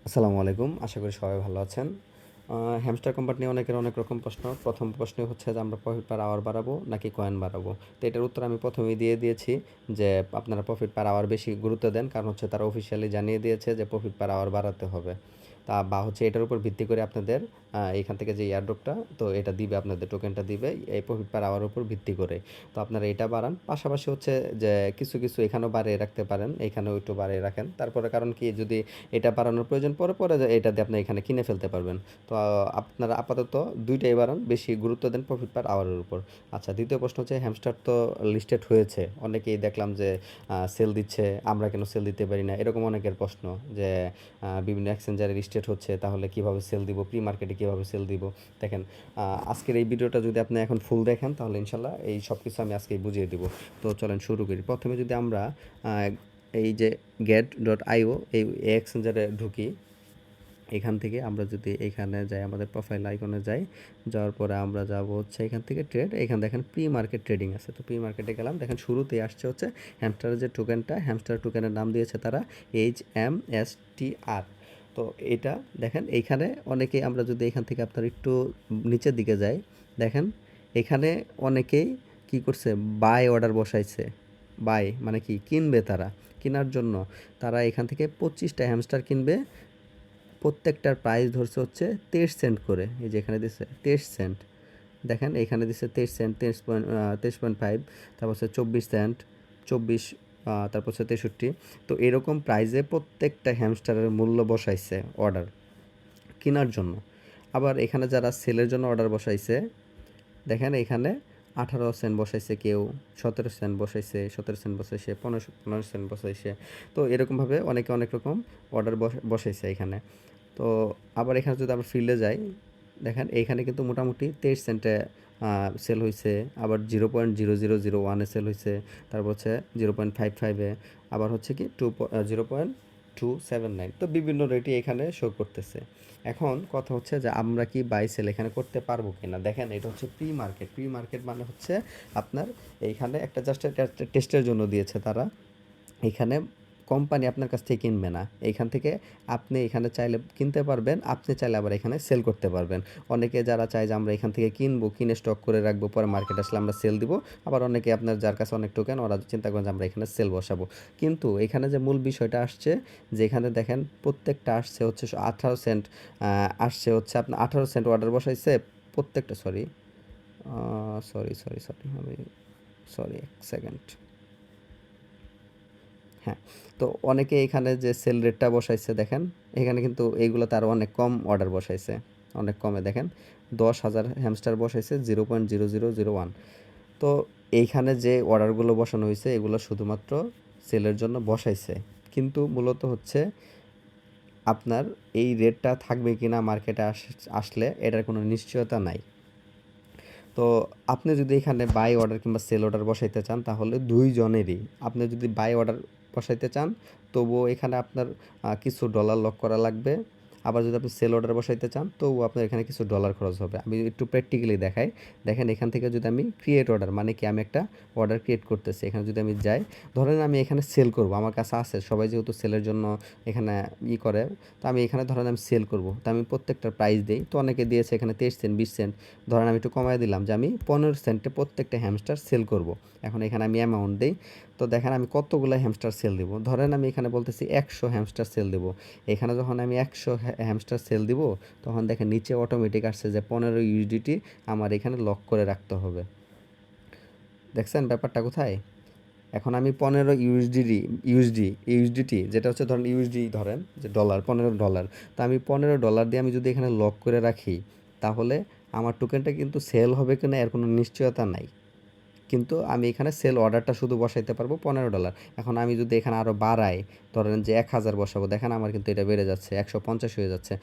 আসসালামু আলাইকুম। আশা করি সবাই ভালো আছেন। হ্যামস্টার কোম্পানি নিয়ে অনেকের অনেক রকম প্রশ্ন। প্রথম প্রশ্ন হচ্ছে যে আমরা প্রফিট পার আওয়ার বাড়াবো নাকি কয়েন বাড়াবো? তো এটার উত্তর আমি প্রথমেই দিয়ে দিয়েছি যে আপনারা প্রফিট পার আওয়ার বেশি গুরুত্ব দেন। কারণ হচ্ছে তারা অফিসিয়ালি জানিয়ে দিয়েছে যে প্রফিট পার আওয়ার বাড়াতে হবে। বা হচ্ছে এটার উপর ভিত্তি করে আপনাদের এখান থেকে যে এয়ারড্রপটা তো এটা দিবে, আপনাদের টোকেনটা দিবে এই প্রফিট পার আওয়ার উপর ভিত্তি করে। তো আপনারা এটা বাড়ান। পাশাপাশি হচ্ছে যে কিছু এখানেও বাড়িয়ে রাখতে পারেন, এখানেও একটু বাড়িয়ে রাখেন। তারপরে কারণ কি, যদি এটা বাড়ানোর প্রয়োজন পরে এটা দিয়ে আপনি এখানে কিনে ফেলতে পারবেন। তো আপনারা আপাতত দুইটাই বাড়ান, বেশি গুরুত্ব দেন প্রফিট পার আওয়ারের উপর। আচ্ছা, দ্বিতীয় প্রশ্ন হচ্ছে হ্যামস্টার তো লিস্টেড হয়েছে, অনেকেই দেখলাম যে সেল দিচ্ছে, আমরা কেন সেল দিতে পারি না, এরকম অনেকের প্রশ্ন যে বিভিন্ন এক্সচেঞ্জারে লিস্টেড হচ্ছে, তাহলে কিভাবে সেল দিব, প্রি মার্কেটে কিভাবে সেল দিব। দেখেন, আজকের এই ভিডিওটা যদি আপনি এখন ফুল দেখেন তাহলে ইনশাল্লাহ এই সব কিছু আমি আজকেই বুঝিয়ে দিব। তো চলেন শুরু করি। প্রথমে যদি আমরা এই যে get.io এই এক্সচেঞ্জারে ঢুকি, এখান থেকে আমরা যদি এখানে যাই, আমাদের প্রোফাইল আইকনে যাই, যাওয়ার পরে আমরা যাব হচ্ছে এখান থেকে ট্রেড, এখানে দেখেন প্রি মার্কেট ট্রেডিং আছে। তো প্রি মার্কেটে গেলাম, দেখেন শুরুতেই আসছে হচ্ছে হ্যামস্টারের যে টোকেনটা, হ্যামস্টার টোকেনের নাম দিয়েছে তারা HMSTR। তো এটা দেখেন এইখানে অনেকেই, আমরা যদি এখান থেকে আপনার একটু নিচের দিকে যাই, দেখেন এখানে অনেকেই কি করছে, বাই অর্ডার বসাইছে। বাই মানে কি, কিনবে তারা, কেনার জন্য তারা এখান থেকে 25টা হ্যামস্টার কিনবে। প্রত্যেকটার প্রাইস ধরছে হচ্ছে 23 সেন্ট করে। এই যে এখানে দিচ্ছে 23 সেন্ট, দেখেন এখানে দিচ্ছে 23 সেন্ট, 23.5, তারপর হচ্ছে 24 সেন্ট, 24, তারপর হচ্ছে 63। তো এরকম প্রাইসে প্রত্যেকটা হ্যামস্টারের মূল্য বসাইছে অর্ডার কেনার জন্য। আবার এখানে যারা সেলের জন্য অর্ডার বসাইছে, দেখেন এখানে 18 সেন্ট বসাইছে, কেউ 17 সেন্ট বসাইছে, 17 সেন্ট বসাইছে, 15 সেন্ট বসাইছে। তো এরকমভাবে অনেকে অনেক রকম অর্ডার বসাইছে এখানে। তো আবার এখানে যদি আমরা ফিল্ডে যাই, দেখেন এইখানে কিন্তু মোটামুটি 23 সেন্টে সেল হয়েছে, আবার 0.0001-এ সেল হয়েছে, তারপর হচ্ছে 0.55-এ, আবার হচ্ছে কি 0.279। তো বিভিন্ন রেটই এখানে শো করতেছে। এখন কথা হচ্ছে যে আমরা কি বাই সেল এখানে করতে পারবো কিনা। দেখেন এটা হচ্ছে প্রি মার্কেট। প্রি মার্কেট মানে হচ্ছে আপনার এইখানে একটা জাস্ট টেস্টের জন্য দিয়েছে তারা। এইখানে কোম্পানি আপনার কাছ থেকে কিনবে না, এইখান থেকে আপনি এখানে চাইলে কিনতে পারবেন, আপনি চাইলে আবার এখানে সেল করতে পারবেন। অনেকে যারা চায় যে আমরা এখান থেকে কিনবো, কিনে স্টক করে রাখবো, পরে মার্কেট আসলে আমরা সেল দিব। আবার অনেকে আপনার যার কাছে অনেক টোকেন, ওরা চিন্তা করেন যে আমরা এখানে সেল বসাবো। কিন্তু এখানে যে মূল বিষয়টা আসছে, যে এখানে দেখেন প্রত্যেকটা আসছে হচ্ছে 18 সেন্ট, আসছে হচ্ছে আপনার 18 সেন্ট অর্ডার বসাইছে প্রত্যেকটা। সরি সরি সরি সরি আমি সরি, এক সেকেন্ড। হ্যাঁ, তো অনেকে এখানে যে সেল রেটটা বসাইছে দেখেন, এখানে কিন্তু এইগুলোতে আরও অনেক কম অর্ডার বসাইছে, অনেক কমে। দেখেন 10,000 হ্যামস্টার বসাইছে 0.0001। তো এইখানে যে অর্ডারগুলো বসানো হয়েছে এগুলো শুধুমাত্র সেলের জন্য বসাইছে, কিন্তু মূলত হচ্ছে আপনার এই রেটটা থাকবে কি না মার্কেটে আসলে এটার কোনো নিশ্চয়তা নাই। তো আপনি যদি এখানে বাই অর্ডার কিংবা সেল অর্ডার বসাইতে চান তাহলে দুইজনেরই, আপনি যদি বাই অর্ডার বসাইতে চান তবুও এখানে আপনার কিছু ডলার লক করা লাগবে। আবার যদি আপনি সেল অর্ডার বসাইতে চান তবুও আপনার এখানে কিছু ডলার খরচ হবে। আমি একটু প্র্যাকটিক্যালি দেখাই। দেখেন এখান থেকে যদি আমি ক্রিয়েট অর্ডার, মানে কি আমি একটা অর্ডার ক্রিয়েট করতেছি, এখানে যদি আমি যাই, ধরেন আমি এখানে সেল করব, আমার কাছে আছে, সবাই যেহেতু সেলের জন্য এখানে করে, তো আমি এখানে ধরেন আমি সেল করব, তো আমি প্রত্যেকটার প্রাইস দিই। তো অনেকে দিয়েছে এখানে 23 সেন্ট, 20 সেন্ট, ধরেন আমি একটু কমায় দিলাম যে আমি 15 সেন্টে প্রত্যেকটা হ্যামস্টার সেল করব। এখন এখানে আমি অ্যামাউন্ট দিই। তো দেখেন আমি কতগুলো হ্যামস্টার সেল দিব, ধরেন আমি এখানে বলতেছি 100 হ্যামস্টার সেল দেব। এখানে যখন আমি 100 হ্যামস্টার সেল দিব, তখন দেখেন নিচে অটোমেটিক আসছে যে 15 ইউএসডিটি আমার এখানে লক করে রাখতে হবে। দেখছেন ব্যাপারটা কোথায়? এখন আমি 15 ইউএসডিটি, যেটা হচ্ছে ধরেন ইউএসডি, ধরেন যে ডলার, $15। তো আমি $15 দিয়ে আমি যদি এখানে লক করে রাখি, তাহলে আমার টোকেনটা কিন্তু সেল হবে কিনা এর কোনো নিশ্চয়তা নাই। কিন্তু আমি এখানে সেল অর্ডারটা শুধু বসাইতে পারবো $15। এখন আমি যদি এখানে আরও বাড়াই, ধরেন যে 1000 বসাবো, দেখেন আমার কিন্তু এটা বেড়ে যাচ্ছে, 150 হয়ে যাচ্ছে।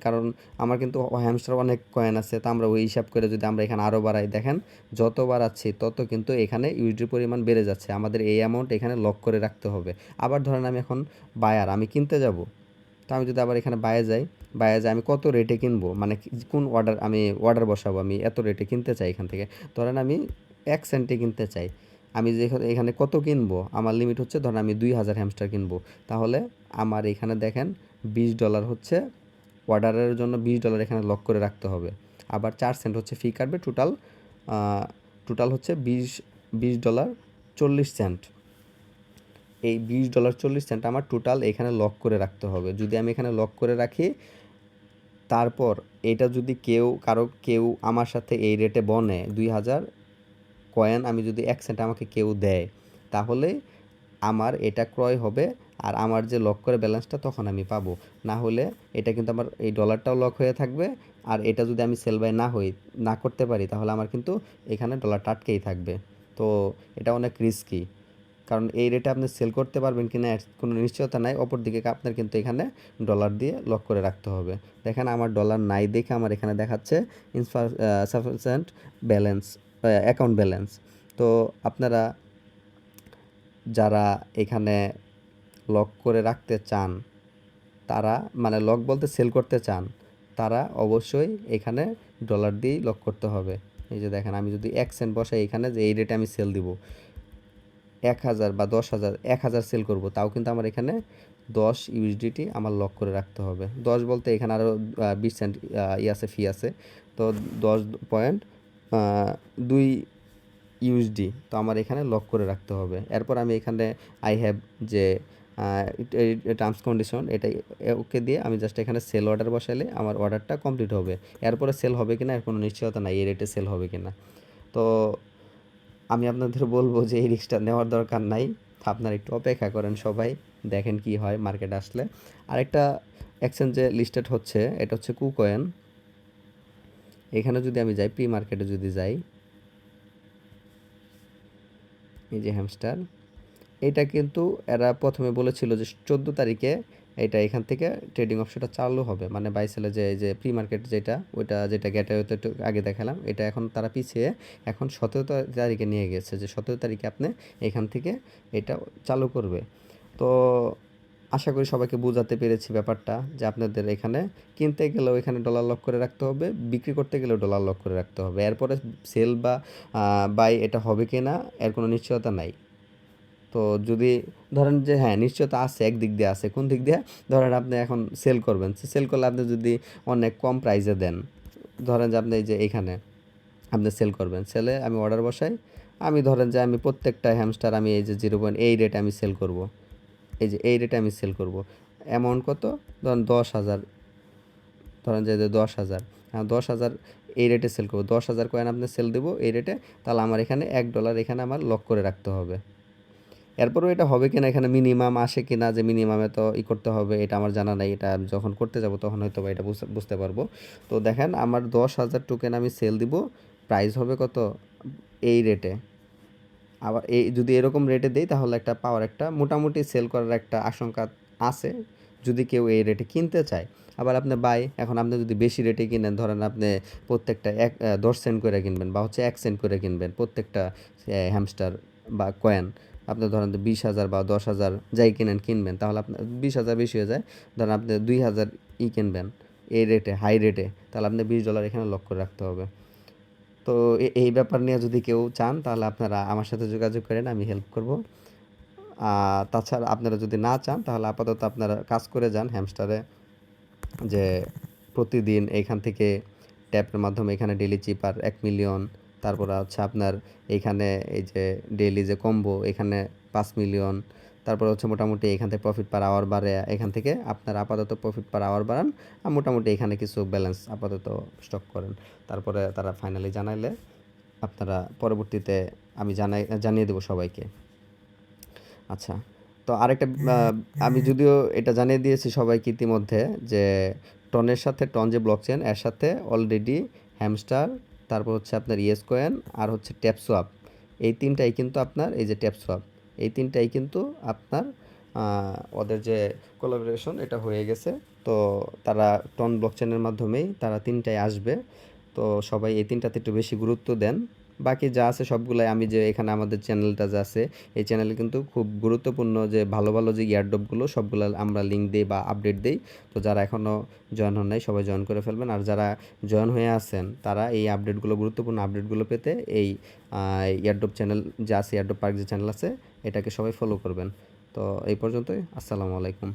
কারণ আমার কিন্তু হ্যামস্টার অনেক কয়েন আছে, তো আমরা ওই হিসাব করে যদি আমরা এখানে আরও বাড়াই, দেখেন যত বাড়াচ্ছি তত কিন্তু এখানে ইউএসডির পরিমাণ বেড়ে যাচ্ছে। আমাদের এই অ্যামাউন্ট এখানে লক করে রাখতে হবে। আবার ধরেন আমি এখন বায়ার, আমি কিনতে যাব, তো আমি যদি আবার এখানে বায়ে যাই আমি কত রেটে কিনবো, মানে কোন অর্ডার আমি অর্ডার বসাবো, আমি এত রেটে কিনতে চাই এখান থেকে, ধরেন আমি 1 সেন্টে কিনতে চাই। আমি যে এখানে কত কিনবো, আমার লিমিট হচ্ছে ধরেন আমি 2000 হ্যামস্টার কিনবো, তাহলে আমার এখানে দেখেন $20 হচ্ছে অর্ডারের জন্য $20 এখানে লক করে রাখতে হবে। আবার 4 সেন্ট হচ্ছে ফি কাটবে। টোটাল হচ্ছে $20 40 সেন্ট। এই $20 40 সেন্ট আমার টোটাল এখানে লক করে রাখতে হবে। যদি আমি এখানে লক করে রাখি, তারপর এটা যদি কেউ আমার সাথে এই রেটে বনে 2000 কয়েন, আমি যদি 1 সেন্ট আমাকে কেউ দেয়, তাহলে আমার এটা ক্রয় হবে আর আমার যে লক করে ব্যালেন্সটা তখন আমি পাবো। না হলে এটা কিন্তু আমার এই ডলারটাও লক হয়ে থাকবে, আর এটা যদি আমি সেল বাই না করতে পারি, তাহলে আমার কিন্তু এখানে ডলারটা আটকেই থাকবে। তো এটা অনেক রিস্কি, কারণ এই রেটে আপনি সেল করতে পারবেন কি না এর কোনো নিশ্চয়তা নাই। অপরদিকে আপনার কিন্তু এখানে ডলার দিয়ে লক করে রাখতে হবে। দেখেন আমার ডলার নাই দেখে আমার এখানে দেখাচ্ছে সাফিসিয়েন্ট ব্যালেন্স, অ্যাকাউন্ট ব্যালেন্স। তো আপনারা যারা এখানে লক করে রাখতে চান, তারা মানে লক বলতে সেল করতে চান, তারা অবশ্যই এখানে ডলার দিয়েই লক করতে হবে। এই যে দেখেন, আমি যদি 1 সেন্ট বসাই এখানে যে এই রেটে আমি সেল দিব, 1000 বা 10,000, 1000 সেল করব, তাও কিন্তু আমার এখানে 10 ইউএসডিটি আমার লক করে রাখতে হবে। 10 বলতে এখানে আরও 20 সেন্ট আছে, ফি আছে। তো 10.2 ইউএসডি তো আমার এখানে লক করে রাখতে হবে। এরপর আমি এখানে আই হ্যাভ যে টার্মস কন্ডিশন, এটা ওকে দিয়ে আমি জাস্ট এখানে সেল অর্ডার বসালে আমার অর্ডারটা কমপ্লিট হবে। এরপরে সেল হবে কিনা এর কোনো নিশ্চয়তা নাই, এই রেটে সেল হবে কিনা। তো আমি আপনাদের বলবো যে এই রিস্কটা নেওয়ার দরকার নাই। আপনারা একটু অপেক্ষা করেন, সবাই দেখেন কি হয় মার্কেট আসলে। আরেকটা এক্সচেঞ্জে লিস্টেড হচ্ছে, এটা হচ্ছে কুকয়েন। এখানে যদি আমি যাই, প্রি মার্কেটে যদি যাই, এই যে হ্যামস্টার, এটা কিন্তু এরা প্রথমে বলেছিল যে 14 তারিখে এটা এখান থেকে ট্রেডিং অপশনটা চালু হবে, মানে বাই সেলে যে প্রি মার্কেট যেটা গেটওয়েতে একটু আগে দেখালাম, এটা এখন তারা পিছিয়ে এখন 17 তারিখে নিয়ে গেছে, যে 17 তারিখে আপনি এখান থেকে এটা চালু করবে। তো আশা করি সবাইকে বোঝাতে পেরেছি ব্যাপারটা, যে আপনাদের এখানে কিনতে গেলেও এখানে ডলার লক করে রাখতে হবে, বিক্রি করতে গেলেও ডলার লক করে রাখতে হবে। এরপরে সেল বা বাই এটা হবে কি না এর কোনো নিশ্চয়তা নাই। তো যদি ধরেন যে হ্যাঁ, নিশ্চয়তা আছে, একদিক দিয়ে আছে। কোন দিক দিয়ে? ধরেন আপনি এখন সেল করবেন, সেল করলে আপনি যদি অনেক কম প্রাইসে দেন, ধরেন যে আপনি এই যে এখানে আপনি সেল করবেন, সেলে আমি অর্ডার বসাই, আমি ধরেন যে আমি প্রত্যেকটা হ্যামস্টার আমি এই যে 0.8 রেটে আমি সেল করব, এই যে এই রেটে আমি সেল করব। অ্যামাউন্ট কত? ধরেন 10,000, ধরেন যে 10,000, 10,000 এই রেটে সেল করবো, 10,000 কয়েন আপনি সেল দেবো এই রেটে, তাহলে আমার এখানে $1 এখানে আমার লক করে রাখতে হবে। এরপরেও এটা হবে কিনা, এখানে মিনিমাম আসে কিনা, যে মিনিমামে তো করতে হবে, এটা আমার জানা নাই। এটা আমি যখন করতে যাব তখন হয়তো বা এটা বুঝতে পারবো। তো দেখেন, আমার 10,000 টোকেন আমি সেল দিব, প্রাইস হবে কত? এই রেটে। আবার যদি এরকম রেটে দেই, তাহলে একটা মোটামুটি সেল করার একটা আশঙ্কা আছে, যদি কেউ এই রেটে কিনতে চায়। আবার এখন আপনি যদি বেশি রেটে কিনেন, ধরেন আপনি প্রত্যেকটা 10 সেন্ট করে কিনবেন, বা হচ্ছে 1 সেন্ট করে কিনবেন প্রত্যেকটা হ্যামস্টার বা কয়েন, আপনি ধরেন 20,000 বা 10,000 যাই কিনবেন, তাহলে আপনার 20,000 বেশি হয়ে যায়। ধরেন আপনি 2,000 কিনবেন এই রেটে, হাই রেটে, তাহলে আপনি $20 এখানে লক করে রাখতে হবে। তো এই ব্যাপার নিয়ে যদি কেউ চান, তাহলে আপনারা আমার সাথে যোগাযোগ করেন, আমি হেল্প করব। তাছাড়া আপনারা যদি না চান, তাহলে আপাতত আপনারা কাজ করে যান হ্যামস্টারে, যে প্রতিদিন এখান থেকে ট্যাপের মাধ্যমে এখানে ডেইলি চিপার 1 মিলিয়ন, তারপরে হচ্ছে আপনার এইখানে এই যে ডেইলি যে কম্বো এখানে 5 মিলিয়ন, তারপরে হচ্ছে মোটামুটি এখান থেকে প্রফিট পার আওয়ার বাড়ে, এখান থেকে আপনারা আপাতত প্রফিট পার আওয়ার বাড়ান, আর মোটামুটি এখানে কিছু ব্যালেন্স আপাতত স্টক করেন। তারপরে তারা ফাইনালি জানাইলে আপনারা পরবর্তীতে আমি জানিয়ে দেবো সবাইকে। আচ্ছা, তো আরেকটা আমি যদিও এটা জানিয়ে দিয়েছি সবাইকে ইতিমধ্যে, যে টন যে ব্লকচেন, এর সাথে অলরেডি হ্যামস্টার, তারপর হচ্ছে আপনার ইয়েস কয়েন, আর হচ্ছে ট্যাপসোয়াপ, এই তিনটাই কিন্তু আপনার, এই যে ট্যাপসোয়াপ, এই তিনটাই কিন্তু আপনার ওদের যে কোলাবোরেশন এটা হয়ে গেছে। তো তারা টন ব্লকচেনের মাধ্যমেই তারা তিনটায় আসবে। তো সবাই এই তিনটাতে একটু বেশি গুরুত্ব দেন। বাকি যা আছে সবগুলাই, আমি যে এখানে আমাদের চ্যানেলটা যা আছে, এই চ্যানেলে কিন্তু খুব গুরুত্বপূর্ণ যে ভালো ভালো যে ইয়ারড্রপগুলো সবগুলো আমরা লিঙ্ক দিই বা আপডেট দিই। তো যারা এখনও জয়েন হন নাই, সবাই জয়েন করে ফেলবেন। আর যারা জয়েন হয়ে আছেন, তারা এই গুরুত্বপূর্ণ আপডেটগুলো পেতে এই ইয়ারড্রপ চ্যানেল যা আছে, ইয়ারড্রপ পার্ক যে চ্যানেল আছে, এটাকে সবাই ফলো করবেন। তো এই পর্যন্তই। আসসালামু আলাইকুম।